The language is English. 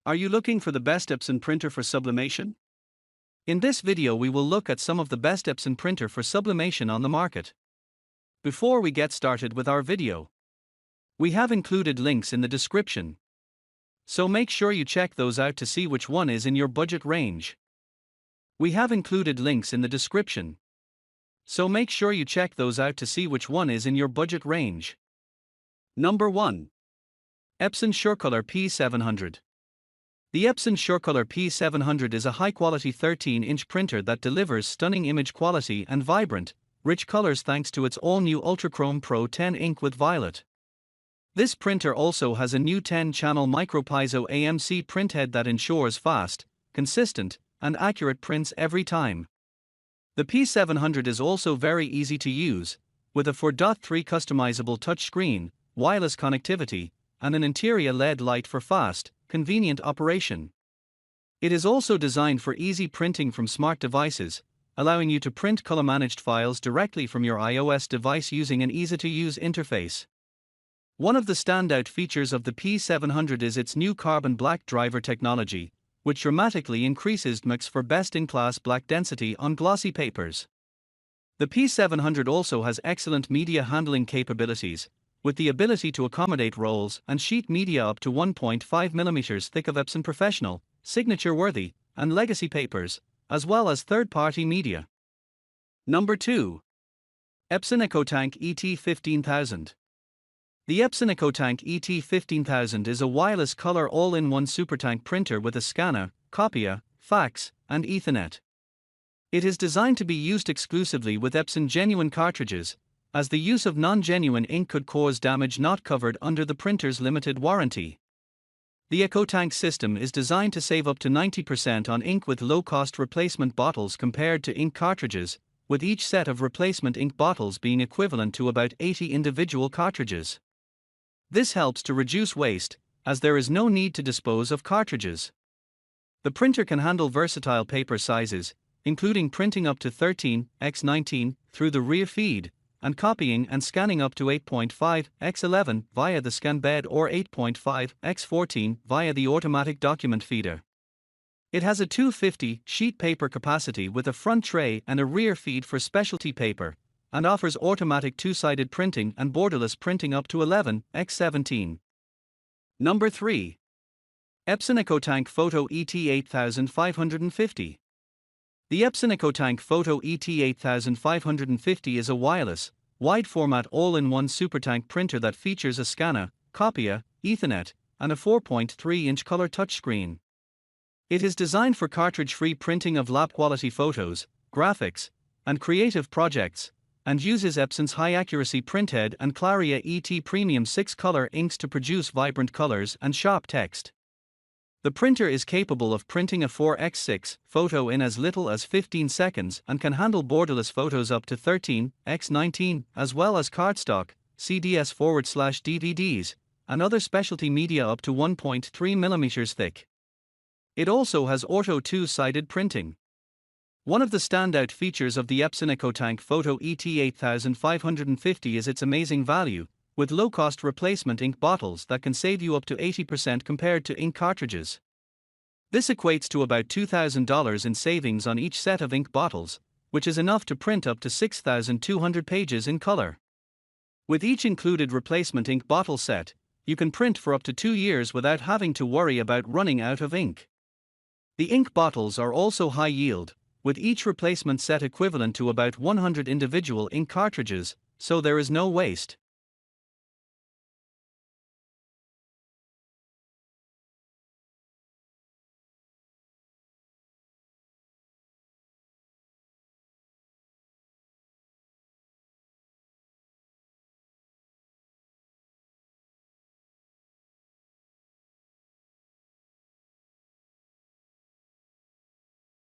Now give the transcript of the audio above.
Are you looking for the best Epson printer for sublimation? In this video we will look at some of the best Epson printer for sublimation on the market. Before we get started with our video, we have included links in the description, so make sure you check those out to see which one is in your budget range. We have included links in the description, so make sure you check those out to see which one is in your budget range. Number 1. Epson SureColor P700. The Epson SureColor P700 is a high-quality 13-inch printer that delivers stunning image quality and vibrant, rich colors thanks to its all-new Ultrachrome Pro 10 ink with violet. This printer also has a new 10-channel micro-piezo AMC printhead that ensures fast, consistent, and accurate prints every time. The P700 is also very easy to use, with a 4.3 customizable touchscreen, wireless connectivity, and an interior LED light for fast, convenient operation. It is also designed for easy printing from smart devices, allowing you to print color-managed files directly from your iOS device using an easy-to-use interface. One of the standout features of the P700 is its new carbon black driver technology, which dramatically increases mix for best-in-class black density on glossy papers. The P700 also has excellent media handling capabilities, with the ability to accommodate rolls and sheet media up to 1.5 mm thick of Epson Professional, signature-worthy, and legacy papers, as well as third-party media. Number 2. Epson EcoTank ET15000. The Epson EchoTank ET15000 is a wireless color all-in-one supertank printer with a scanner, copier, fax, and Ethernet. It is designed to be used exclusively with Epson genuine cartridges, as the use of non-genuine ink could cause damage not covered under the printer's limited warranty. The EchoTank system is designed to save up to 90% on ink with low-cost replacement bottles compared to ink cartridges, with each set of replacement ink bottles being equivalent to about 80 individual cartridges. This helps to reduce waste, as there is no need to dispose of cartridges. The printer can handle versatile paper sizes, including printing up to 13x19 through the rear feed, and copying and scanning up to 8.5x11 via the scan bed or 8.5x14 via the automatic document feeder. It has a 250 sheet paper capacity with a front tray and a rear feed for specialty paper, and offers automatic two-sided printing and borderless printing up to 11x17. Number 3. Epson EchoTank Photo ET8550. The Epson EchoTank Photo ET8550 is a wireless, wide-format all-in-one supertank printer that features a scanner, copier, Ethernet, and a 4.3-inch color touchscreen. It is designed for cartridge-free printing of lab-quality photos, graphics, and creative projects, and uses Epson's high-accuracy printhead and Claria ET Premium 6-color inks to produce vibrant colors and sharp text. The printer is capable of printing a 4x6 photo in as little as 15 seconds and can handle borderless photos up to 13x19, as well as cardstock, CDS/DVDs, and other specialty media up to 1.3 mm thick. It also has auto two-sided printing. One of the standout features of the Epson EchoTank Photo ET8550 is its amazing value, with low-cost replacement ink bottles that can save you up to 80% compared to ink cartridges. This equates to about $2,000 in savings on each set of ink bottles, which is enough to print up to 6,200 pages in color. With each included replacement ink bottle set, you can print for up to 2 years without having to worry about running out of ink. The ink bottles are also high yield, with each replacement set equivalent to about 100 individual ink cartridges, so there is no waste.